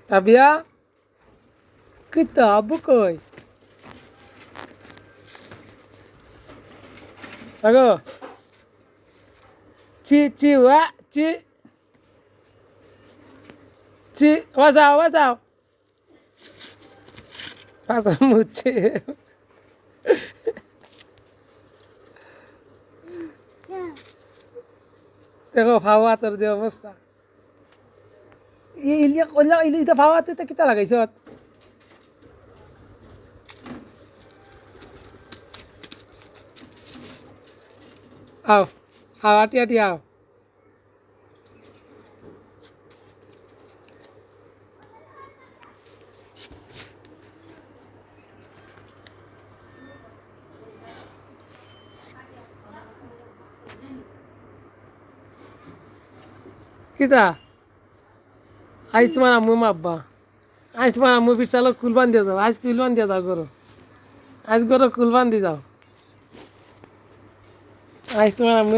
তাবিয়া কিতা আব্বু কই আগো চি চি ওয়া চি চি ওয়া যাও পাতা মুচ্ছে দেখো ফাওয়া তোর যে অবস্থা ইলিয়া কইলা ইলিটা ফাওয়াতে তে কিতা লাগাইছ আও আও আটি আটি আও কিতা আজ তোমার আম্মু মাব্বা আজ তোমার আম্মু বিশাল কুলবান দিয়ে যাও আজ কুলবান দিয়ে যাও গরো আজ গরো কুলবান দিয়ে যাও আজ তোমার আম্মু